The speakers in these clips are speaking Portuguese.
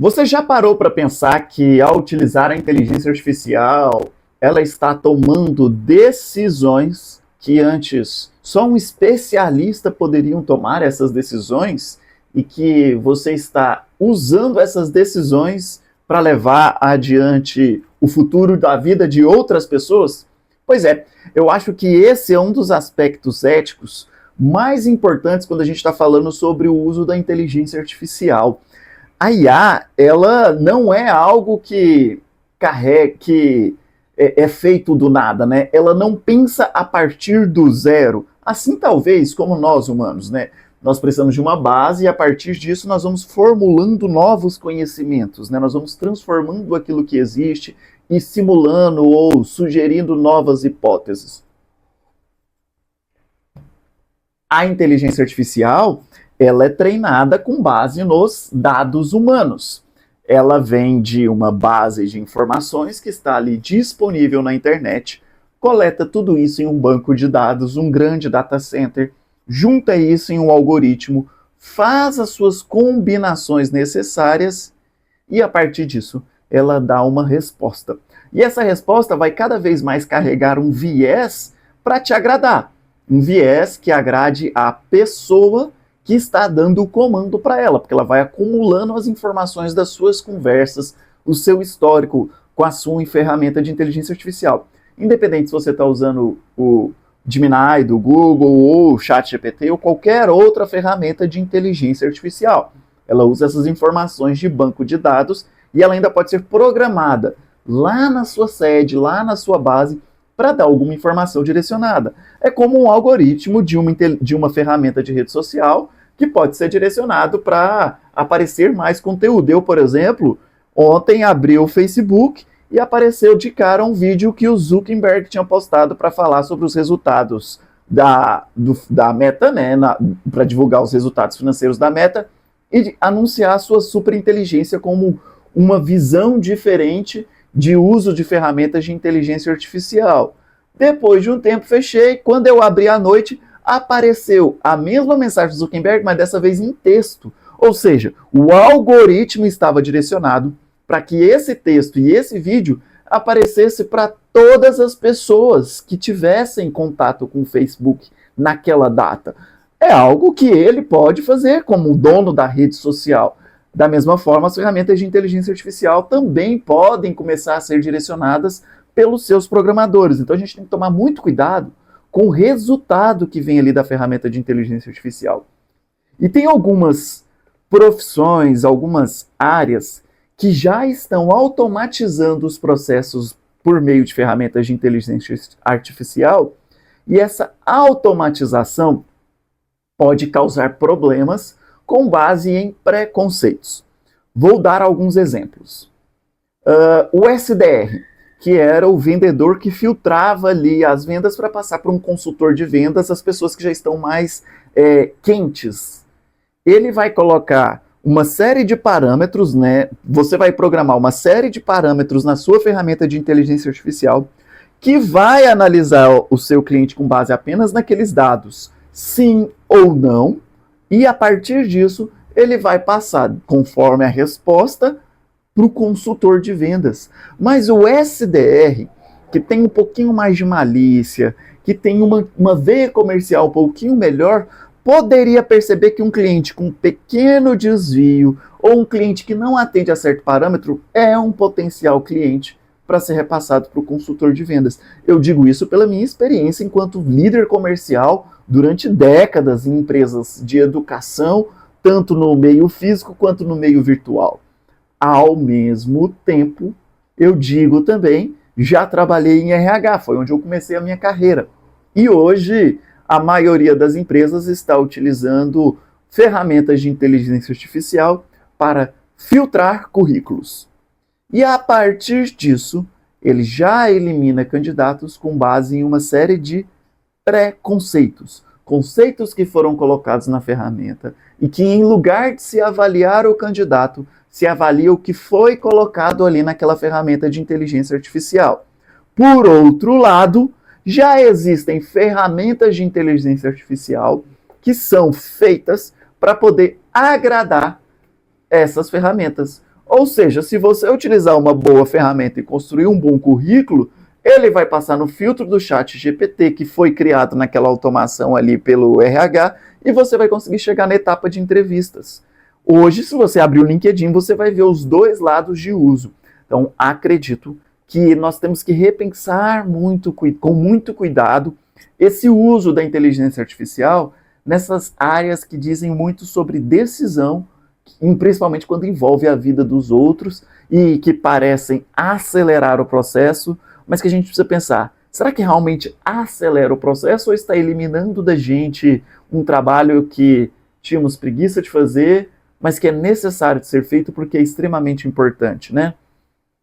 Você já parou para pensar que ao utilizar a inteligência artificial, ela está tomando decisões que antes só um especialista poderiam tomar essas decisões e que você está usando essas decisões para levar adiante o futuro da vida de outras pessoas? Pois é, eu acho que esse é um dos aspectos éticos mais importantes quando a gente está falando sobre o uso da inteligência artificial. A IA, ela não é algo que carrega, que é feito do nada, né? Ela não pensa a partir do zero. Assim, talvez, como nós humanos, né? Nós precisamos de uma base e a partir disso nós vamos formulando novos conhecimentos, né? Nós vamos transformando aquilo que existe e simulando ou sugerindo novas hipóteses. A inteligência artificial, ela é treinada com base nos dados humanos. Ela vem de uma base de informações que está ali disponível na internet, coleta tudo isso em um banco de dados, um grande data center, junta isso em um algoritmo, faz as suas combinações necessárias e a partir disso ela dá uma resposta. E essa resposta vai cada vez mais carregar um viés para te agradar. Um viés que agrade a pessoa que está dando o comando para ela, porque ela vai acumulando as informações das suas conversas, o seu histórico com a sua ferramenta de inteligência artificial. Independente se você está usando o Gemini do Google ou o ChatGPT ou qualquer outra ferramenta de inteligência artificial. Ela usa essas informações de banco de dados e ela ainda pode ser programada lá na sua sede, lá na sua base, para dar alguma informação direcionada. É como um algoritmo de uma ferramenta de rede social que pode ser direcionado para aparecer mais conteúdo. Eu, por exemplo, ontem abri o Facebook e apareceu de cara um vídeo que o Zuckerberg tinha postado para falar sobre os resultados da Meta, né, para divulgar os resultados financeiros da Meta e anunciar a sua superinteligência como uma visão diferente de uso de ferramentas de inteligência artificial. Depois de um tempo fechei, quando eu abri à noite, apareceu a mesma mensagem do Zuckerberg, mas dessa vez em texto. Ou seja, o algoritmo estava direcionado para que esse texto e esse vídeo aparecesse para todas as pessoas que tivessem contato com o Facebook naquela data. É algo que ele pode fazer como dono da rede social. Da mesma forma, as ferramentas de inteligência artificial também podem começar a ser direcionadas pelos seus programadores. Então a gente tem que tomar muito cuidado com o resultado que vem ali da ferramenta de inteligência artificial. E tem algumas profissões, algumas áreas que já estão automatizando os processos por meio de ferramentas de inteligência artificial, e essa automatização pode causar problemas com base em preconceitos. Vou dar alguns exemplos. O SDR, que era o vendedor que filtrava ali as vendas para passar para um consultor de vendas, as pessoas que já estão mais quentes. Ele vai colocar uma série de parâmetros, né? Você vai programar uma série de parâmetros na sua ferramenta de inteligência artificial que vai analisar o seu cliente com base apenas naqueles dados, sim ou não, e a partir disso ele vai passar, conforme a resposta, para o consultor de vendas. Mas o SDR, que tem um pouquinho mais de malícia, que tem uma veia comercial um pouquinho melhor, poderia perceber que um cliente com pequeno desvio ou um cliente que não atende a certo parâmetro é um potencial cliente para ser repassado para o consultor de vendas. Eu digo isso pela minha experiência enquanto líder comercial durante décadas em empresas de educação, tanto no meio físico quanto no meio virtual. Ao mesmo tempo, eu digo também, já trabalhei em RH, foi onde eu comecei a minha carreira. E hoje, a maioria das empresas está utilizando ferramentas de inteligência artificial para filtrar currículos. E a partir disso, ele já elimina candidatos com base em uma série de preconceitos. Conceitos que foram colocados na ferramenta e que, em lugar de se avaliar o candidato, se avalia o que foi colocado ali naquela ferramenta de inteligência artificial. Por outro lado, já existem ferramentas de inteligência artificial que são feitas para poder agradar essas ferramentas. Ou seja, se você utilizar uma boa ferramenta e construir um bom currículo, ele vai passar no filtro do chat GPT, que foi criado naquela automação ali pelo RH, e você vai conseguir chegar na etapa de entrevistas. Hoje, se você abrir o LinkedIn, você vai ver os dois lados de uso. Então, acredito que nós temos que repensar com muito cuidado esse uso da inteligência artificial nessas áreas que dizem muito sobre decisão, principalmente quando envolve a vida dos outros e que parecem acelerar o processo, mas que a gente precisa pensar, será que realmente acelera o processo ou está eliminando da gente um trabalho que tínhamos preguiça de fazer, mas que é necessário de ser feito porque é extremamente importante, né?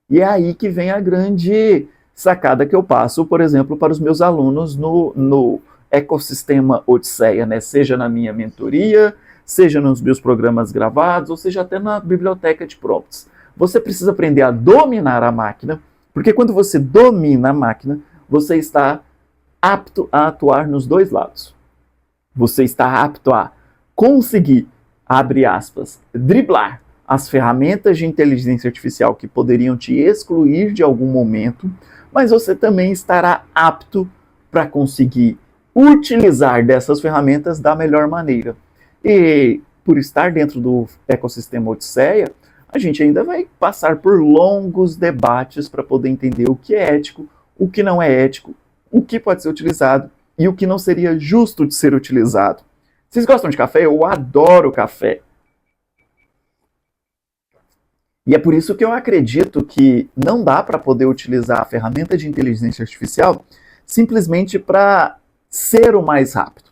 E é aí que vem a grande sacada que eu passo, por exemplo, para os meus alunos no ecossistema Odisseia, né? Seja na minha mentoria, seja nos meus programas gravados, ou seja até na biblioteca de prompts. Você precisa aprender a dominar a máquina, porque quando você domina a máquina, você está apto a atuar nos dois lados. Você está apto a conseguir, abre aspas, driblar as ferramentas de inteligência artificial que poderiam te excluir de algum momento, mas você também estará apto para conseguir utilizar dessas ferramentas da melhor maneira. E por estar dentro do ecossistema Odisseia, a gente ainda vai passar por longos debates para poder entender o que é ético, o que não é ético, o que pode ser utilizado e o que não seria justo de ser utilizado. Vocês gostam de café? Eu adoro café. E é por isso que eu acredito que não dá para poder utilizar a ferramenta de inteligência artificial simplesmente para ser o mais rápido.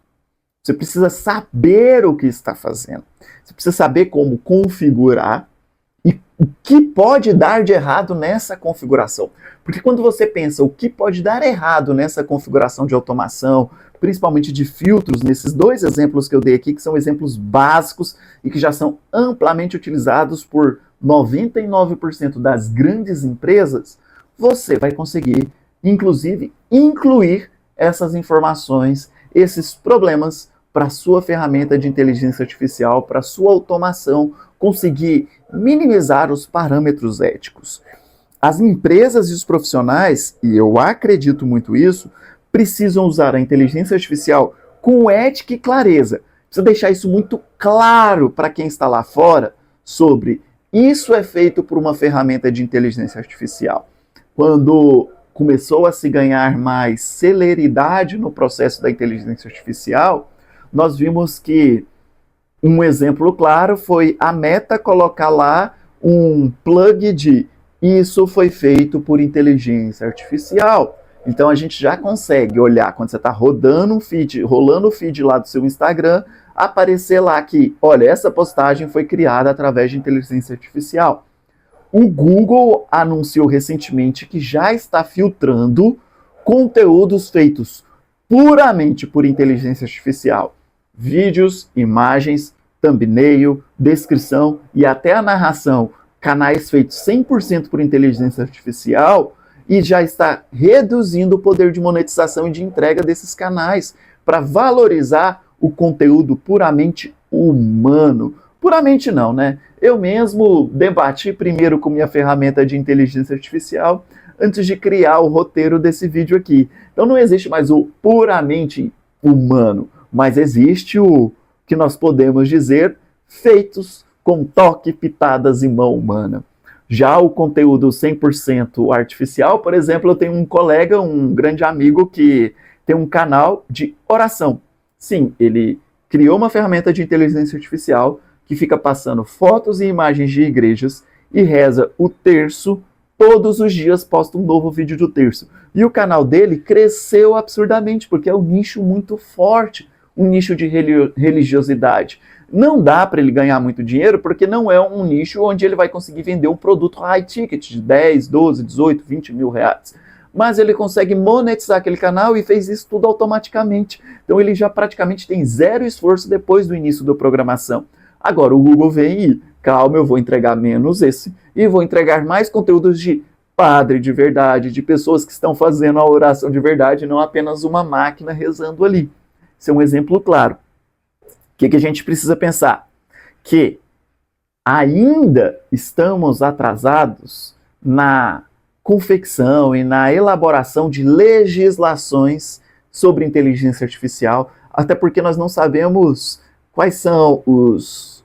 Você precisa saber o que está fazendo. Você precisa saber como configurar e o que pode dar de errado nessa configuração. Porque quando você pensa o que pode dar errado nessa configuração de automação, principalmente de filtros, nesses dois exemplos que eu dei aqui, que são exemplos básicos e que já são amplamente utilizados por 99% das grandes empresas, você vai conseguir, inclusive, incluir essas informações, esses problemas para a sua ferramenta de inteligência artificial, para a sua automação, conseguir minimizar os parâmetros éticos. As empresas e os profissionais, e eu acredito muito isso, precisam usar a inteligência artificial com ética e clareza. Precisa deixar isso muito claro para quem está lá fora sobre isso é feito por uma ferramenta de inteligência artificial. Quando começou a se ganhar mais celeridade no processo da inteligência artificial, nós vimos que um exemplo claro foi a Meta colocar lá um plug de isso foi feito por inteligência artificial. Então a gente já consegue olhar quando você está rolando o feed lá do seu Instagram, aparecer lá que, olha, essa postagem foi criada através de inteligência artificial. O Google anunciou recentemente que já está filtrando conteúdos feitos puramente por inteligência artificial. Vídeos, imagens, thumbnail, descrição e até a narração, canais feitos 100% por inteligência artificial, e já está reduzindo o poder de monetização e de entrega desses canais para valorizar o conteúdo puramente humano. Puramente não, né? Eu mesmo debati primeiro com minha ferramenta de inteligência artificial antes de criar o roteiro desse vídeo aqui. Então não existe mais o puramente humano, mas existe o que nós podemos dizer feitos com toque, pitadas e mão humana. Já o conteúdo 100% artificial, por exemplo, eu tenho um colega, um grande amigo que tem um canal de oração. Sim, ele criou uma ferramenta de inteligência artificial que fica passando fotos e imagens de igrejas e reza o terço, todos os dias posta um novo vídeo do terço. E o canal dele cresceu absurdamente, porque é um nicho muito forte, um nicho de religiosidade. Não dá para ele ganhar muito dinheiro, porque não é um nicho onde ele vai conseguir vender um produto high ticket de 10, 12, 18, 20 mil reais. Mas ele consegue monetizar aquele canal e fez isso tudo automaticamente. Então ele já praticamente tem zero esforço depois do início da programação. Agora o Google vem e, calma, eu vou entregar menos esse e vou entregar mais conteúdos de padre de verdade, de pessoas que estão fazendo a oração de verdade, não apenas uma máquina rezando ali. Esse é um exemplo claro. O que a gente precisa pensar? Que ainda estamos atrasados na confecção e na elaboração de legislações sobre inteligência artificial, até porque nós não sabemos quais são os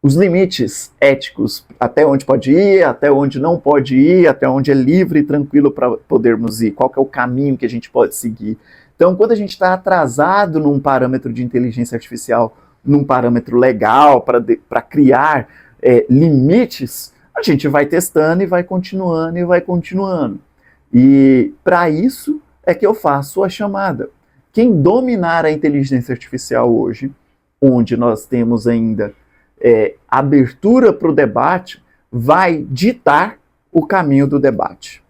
limites éticos, até onde pode ir, até onde não pode ir, até onde é livre e tranquilo para podermos ir, qual que é o caminho que a gente pode seguir. Então, quando a gente está atrasado num parâmetro de inteligência artificial, num parâmetro legal para criar limites, a gente vai testando e vai continuando e vai continuando. E para isso é que eu faço a chamada. Quem dominar a inteligência artificial hoje, onde nós temos ainda abertura para o debate, vai ditar o caminho do debate.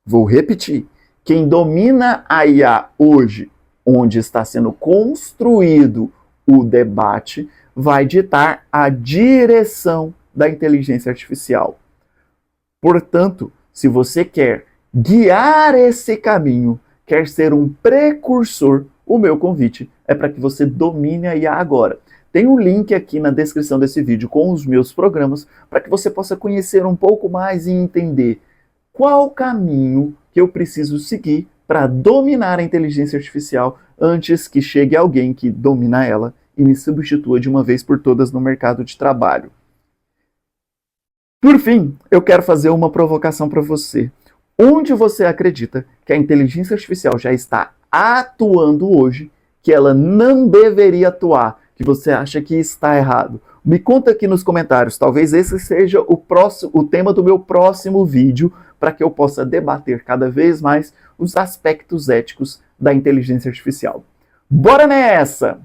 Vou repetir. Quem domina a IA hoje, onde está sendo construído o debate, vai ditar a direção da inteligência artificial. Portanto, se você quer guiar esse caminho, quer ser um precursor, o meu convite é para que você domine a IA agora. Tem um link aqui na descrição desse vídeo com os meus programas para que você possa conhecer um pouco mais e entender qual caminho que eu preciso seguir para dominar a inteligência artificial antes que chegue alguém que domina ela e me substitua de uma vez por todas no mercado de trabalho. Por fim, eu quero fazer uma provocação para você. Onde você acredita que a inteligência artificial já está atuando hoje, que ela não deveria atuar, que você acha que está errado? Me conta aqui nos comentários, talvez esse seja o tema do meu próximo vídeo, para que eu possa debater cada vez mais os aspectos éticos da inteligência artificial. Bora nessa!